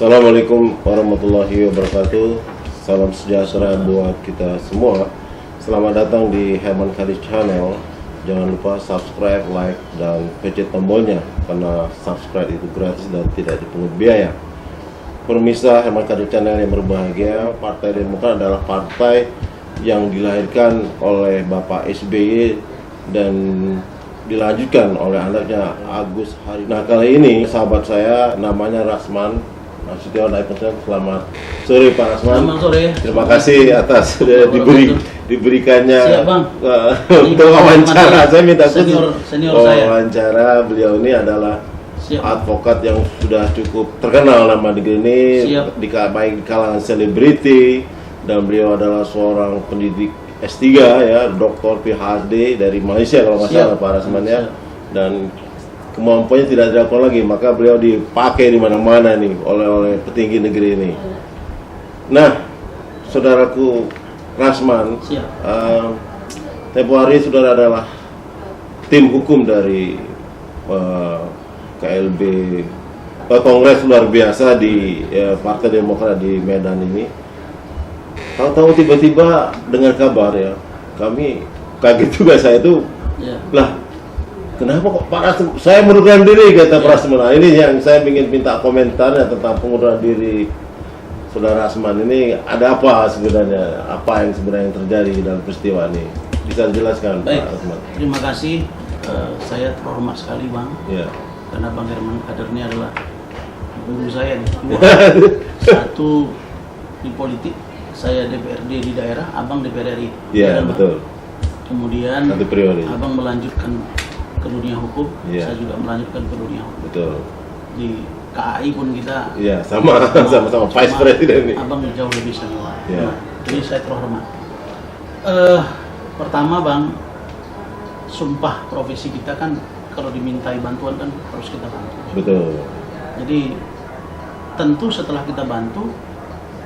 Assalamualaikum warahmatullahi wabarakatuh. Salam sejahtera buat kita semua. Selamat datang di Herman Kadis Channel. Jangan lupa subscribe, like, dan pencet tombolnya karena subscribe itu gratis dan tidak dipungut biaya. Pemirsa Herman Kadis Channel yang berbahagia, Partai Demokrat adalah partai yang dilahirkan oleh Bapak SBY dan dilanjutkan oleh anaknya Agus Hari. Nah, kali ini sahabat saya namanya Rasman Nasution. Selamat sore Pak Rasman. Selamat sore. Terima kasih atas diberikannya Siap, Bang. untuk wawancara. Saya minta khusus senior saya. Wawancara beliau ini adalah Siap. advokat yang sudah cukup terkenal nama negeri ini, baik di kalangan selebriti, dan beliau adalah seorang pendidik S3 ya, doktor PhD dari Malaysia kalau nggak salah Pak Rasman ya. Dan kemampuannya tidak dilakukan lagi, maka beliau dipakai di mana-mana nih oleh petinggi negeri ini. Nah, saudaraku Rasman, tempo hari saudara adalah tim hukum dari KLB Kongres luar biasa di Partai Demokrat di Medan ini. Tahu-tahu tiba-tiba dengar kabar ya, kami kaget juga saya itu. Lah, kenapa kok Pak Rasman? Saya mengundurkan diri, kata Pak Rasman. Nah, ini yang saya ingin minta komentarnya tentang pengunduran diri Saudara Rasman ini. Ada apa sebenarnya? Apa yang sebenarnya terjadi dalam peristiwa ini? Bisa dijelaskan Pak Rasman? Terima kasih. Saya terhormat sekali Bang. Karena Bang Herman Kadir ini adalah guru saya nih. Satu di politik, saya DPRD di daerah, Abang DPR RI. Iya, betul. Kemudian satu periode. Abang melanjutkan ke dunia hukum, saya juga melanjutkan ke dunia hukum. Betul. Di KAI pun kita sama Vice President ini. Abang jauh lebih senior. Jadi saya terhormat. Pertama Bang, sumpah profesi kita kan kalau dimintai bantuan kan harus kita bantu. Betul. Jadi tentu setelah kita bantu,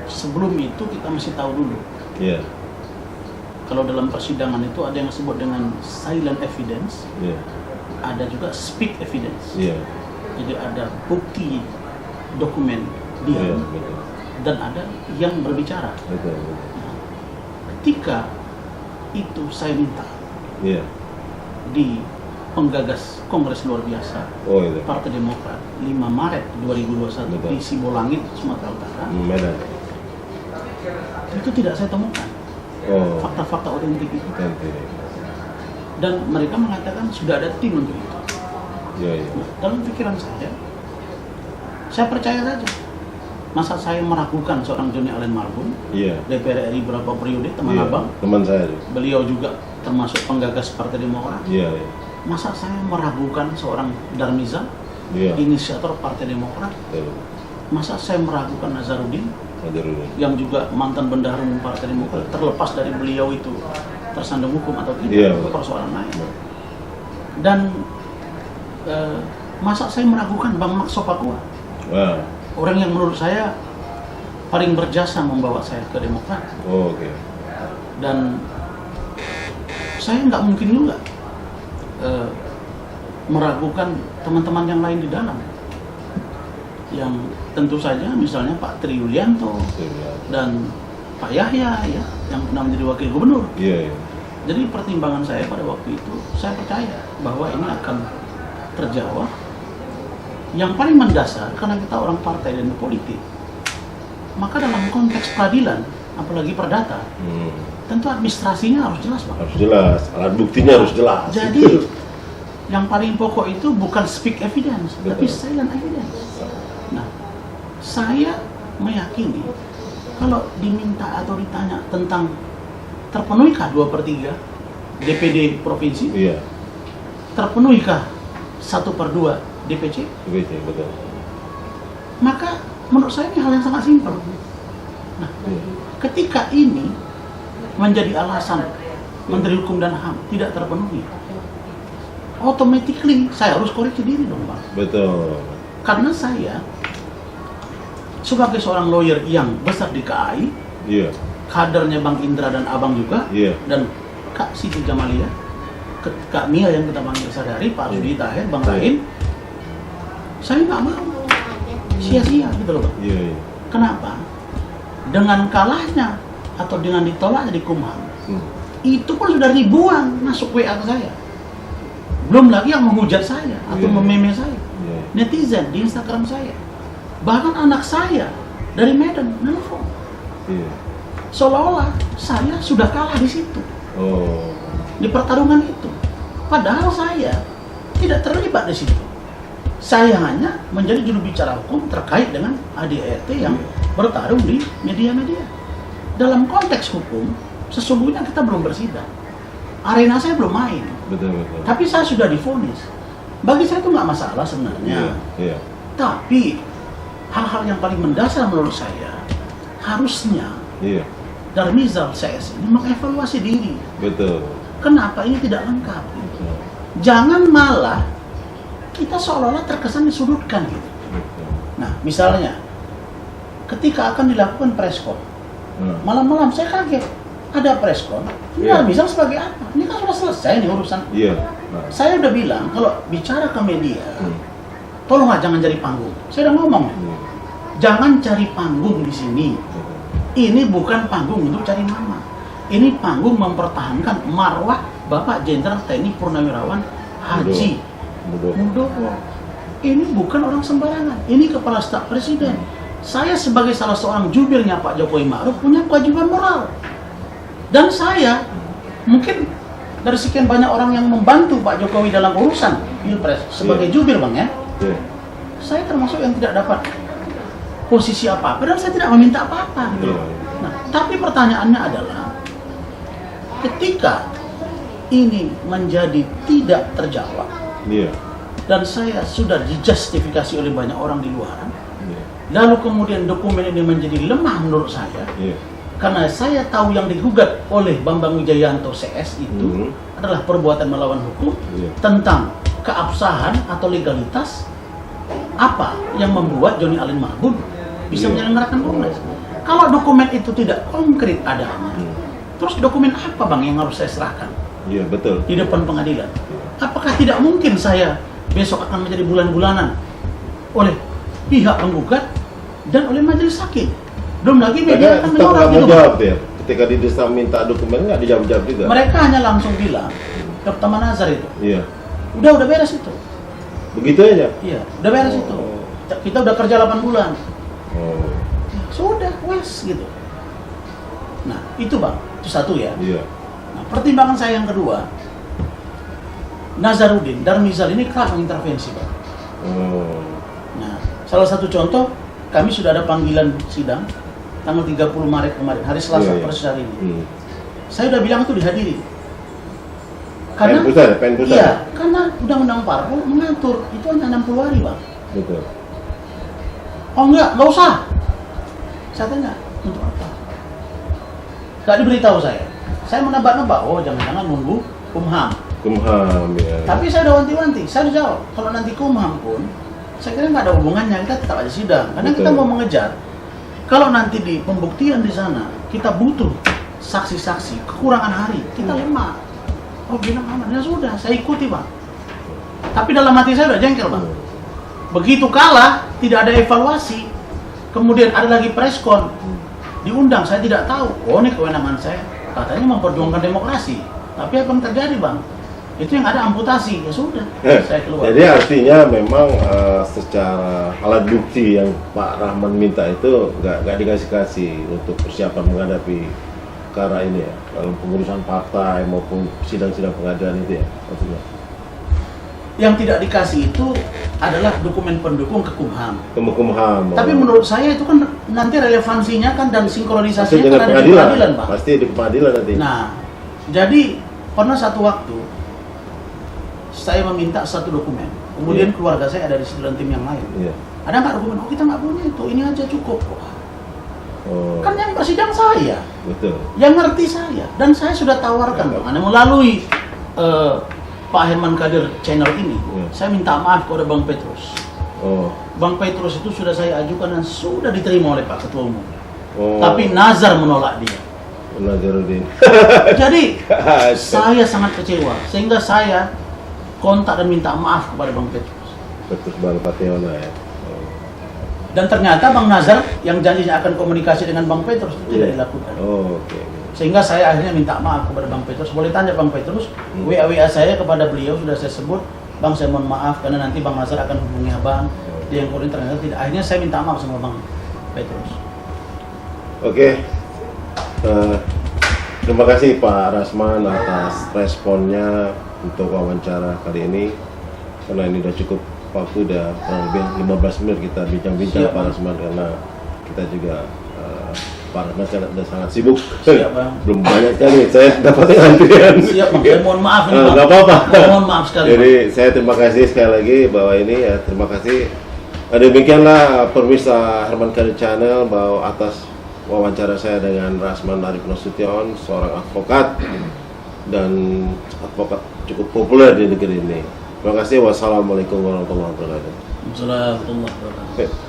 sebelum itu kita mesti tahu dulu. Kalau dalam persidangan itu ada yang disebut dengan silent evidence, ada juga speak evidence. Jadi ada bukti dokumen diam, dan ada yang berbicara. Nah, ketika itu saya minta di penggagas Kongres luar biasa Partai Demokrat 5 Maret 2021 di Sibolangit, Sumatera Utara. Itu tidak saya temukan fakta-fakta otentik itu. Dan mereka mengatakan sudah ada tim untuk itu. Nah, dalam pikiran saya percaya saja. Masa saya meragukan seorang Joni Allen Marbun, DPR RI berapa periode, teman abang, teman saya. Beliau juga termasuk penggagas Partai Demokrat. Masa saya meragukan seorang Darmizal, inisiator Partai Demokrat. Masa saya meragukan Nazarudin, yang juga mantan bendahara umum Partai Demokrat, terlepas dari beliau itu tersandung hukum atau tidak, itu persoalan lain. Dan masa saya meragukan Bang Max Sopakua, orang yang menurut saya paling berjasa membawa saya ke Demokrat. Dan saya nggak mungkin juga meragukan teman-teman yang lain di dalam, yang tentu saja misalnya Pak Tri Yulianto dan Pak Yahya ya, yang pernah menjadi wakil gubernur. Jadi pertimbangan saya pada waktu itu, saya percaya bahwa ini akan terjawab. Yang paling mendasar, karena kita orang partai dan politik, maka dalam konteks peradilan, apalagi perdata, tentu administrasinya harus jelas Bang. Harus jelas, alat buktinya harus jelas. Jadi yang paling pokok itu bukan speak evidence, tapi silent evidence. Nah, saya meyakini kalau diminta atau ditanya tentang terpenuhikah 2/3 DPD provinsi, terpenuhikah 1/2 DPC, maka menurut saya ini hal yang sangat simpel. Nah, ketika ini menjadi alasan Menteri Hukum dan HAM tidak terpenuhi, automatically saya harus koreksi diri dong Bang. Karena saya sebagai seorang lawyer yang besar di KAI, kadernya Bang Indra dan Abang juga, dan Kak Siti Jamalia, Kak Mia yang kita panggil sehari-hari, Pak Rudi Tahir, Bang Rahim, saya nggak mau sia-sia gitu loh Pak. Iya, iya. Kenapa? Dengan kalahnya atau dengan ditolaknya di Kumham, itu pun sudah ribuan masuk WA ke saya. Belum lagi yang menghujat saya atau mememe saya. Netizen di Instagram saya. Bahkan anak saya dari Medan nelfon. Seolah-olah saya sudah kalah di situ. Di pertarungan itu. Padahal saya tidak terlibat di situ. Saya hanya menjadi juru bicara hukum terkait dengan ADRT yang bertarung di media-media. Dalam konteks hukum, sesungguhnya kita belum bersidang. Arena saya belum main. Betul, betul. Tapi saya sudah divonis. Bagi saya itu nggak masalah sebenarnya. Iya. Tapi hal-hal yang paling mendasar menurut saya harusnya Darmizal CS ini mengevaluasi diri. Betul. Kenapa ini tidak lengkap? Jangan malah kita seolah-olah terkesan disudutkan gitu. Nah, misalnya ketika akan dilakukan preskon, malam-malam saya kaget ada preskon. Ini Darmizal sebagai apa? Ini kan sudah selesai nih urusan. Saya udah bilang kalau bicara ke media, tolonglah jangan cari panggung. Saya udah ngomong, jangan cari panggung di sini. Ini bukan panggung untuk cari nama. Ini panggung mempertahankan marwah Bapak Jenderal TNI Purnawirawan Haji Muldoko. Ini bukan orang sembarangan. Ini Kepala Staf Presiden. Saya sebagai salah seorang jubirnya Pak Jokowi Ma'ruf punya kewajiban moral. Dan saya mungkin dari sekian banyak orang yang membantu Pak Jokowi dalam urusan Pilpres sebagai jubir Bang ya. Saya termasuk yang tidak dapat posisi apa-apa, padahal saya tidak meminta apa-apa gitu. Nah, tapi pertanyaannya adalah ketika ini menjadi tidak terjawab dan saya sudah dijustifikasi oleh banyak orang di luar, lalu kemudian dokumen ini menjadi lemah menurut saya, karena saya tahu yang digugat oleh Bambang Wijayanto CS itu adalah perbuatan melawan hukum tentang keabsahan atau legalitas apa yang membuat Joni Allen Marbun bisa menyelenggarakan kongres. Kalau dokumen itu tidak konkret adanya, terus dokumen apa Bang yang harus saya serahkan? Iya, betul. Di depan pengadilan. Apakah tidak mungkin saya besok akan menjadi bulan-bulanan oleh pihak penggugat dan oleh majelis hakim? Belum lagi media akan menolak gitu. Jawab ya. Ketika didesak minta dokumen nggak dijawab-jawab juga. Mereka hanya langsung bilang, Dr. Manazar itu. Udah beres itu. Begitu aja? Iya, udah beres itu. Kita udah kerja 8 bulan. Sudah, wes gitu. Nah, itu Bang, itu satu ya. Nah, pertimbangan saya yang kedua, Nazarudin, Darmizal ini kerap mengintervensi Bang. Nah, salah satu contoh, kami sudah ada panggilan sidang tanggal 30 Maret kemarin, hari Selasa persis hari ini. Saya udah bilang itu dihadiri. Karena karena undang-undang parpol mengatur itu hanya 60 hari Bang. Betul. Oh enggak usah. Saya tanya, untuk apa? Gak diberitahu saya. Saya menebak-nebak, oh jangan-jangan nunggu Kumham. Tapi saya udah wanti-wanti, saya udah jawab. Kalau nanti Kumham pun, saya kira nggak ada hubungannya, kita tetap aja sidang. Karena kita mau mengejar. Kalau nanti di pembuktian di sana, kita butuh saksi-saksi, kekurangan hari, kita lemah. Oh bilang aman, ya sudah, saya ikuti Bang. Tapi dalam hati saya udah jengkel Bang. Begitu kalah, tidak ada evaluasi. Kemudian ada lagi preskon, diundang, saya tidak tahu. Oh ini kewenangan saya, katanya memperjuangkan demokrasi. Tapi apa yang terjadi Bang? Itu yang ada amputasi, ya sudah, saya keluar. Jadi artinya memang secara alat bukti yang Pak Rahman minta itu nggak dikasih untuk persiapan menghadapi perkara ini ya, dalam pengurusan partai maupun sidang-sidang pengadilan itu ya, maksudnya. Yang tidak dikasih itu adalah dokumen pendukung ke Kumham. Tapi menurut saya itu kan nanti relevansinya kan dan sinkronisasinya kan ada di pengadilan, Pak. Pasti di pengadilan nanti. Nah, jadi pernah satu waktu saya meminta satu dokumen, kemudian keluarga saya ada di situ dan tim yang lain. Ada nggak dokumen? Oh kita nggak punya itu, ini aja cukup. Kan yang bersidang saya, yang ngerti saya, dan saya sudah tawarkan melalui Pak Herman Kadir channel ini, saya minta maaf kepada Bang Petrus. Bang Petrus itu sudah saya ajukan dan sudah diterima oleh Pak Ketua Umum. Tapi Nazar menolak dia. Nazarudin. Jadi saya sangat kecewa, sehingga saya kontak dan minta maaf kepada Bang Petrus. Petrus Bang Pationa ya. Dan ternyata Bang Nazar yang janjinya akan komunikasi dengan Bang Petrus itu tidak dilakukan. Oh, oke. Sehingga saya akhirnya minta maaf kepada Bang Petrus. Boleh tanya Bang Petrus, WA saya kepada beliau sudah saya sebut, Bang saya mohon maaf karena nanti Bang Nazar akan hubungi Abang. Dia yang koordinir ternyata tidak. Akhirnya saya minta maaf sama Bang Petrus. Oke. Terima kasih Pak Rasman atas responnya untuk wawancara kali ini. Karena ini udah cukup waktu, udah kurang lebih 15 menit kita bincang-bincang Pak Rasman, karena kita juga Pak Rasman sudah sangat sibuk. Siap, Bang. Belum banyak kali saya dapat antrian. Siap Bang, saya mohon maaf ini Bang. Nggak apa-apa. Mohon maaf sekali. Jadi saya terima kasih sekali lagi bahwa ini ya, terima kasih. Demikianlah pemirsa Herman Khalid Channel bahwa atas wawancara saya dengan Rasman Arif Nasution, seorang advokat dan advokat cukup populer di negeri ini. Terima kasih. Wassalamualaikum warahmatullahi wabarakatuh. Assalamualaikum warahmatullahi wabarakatuh.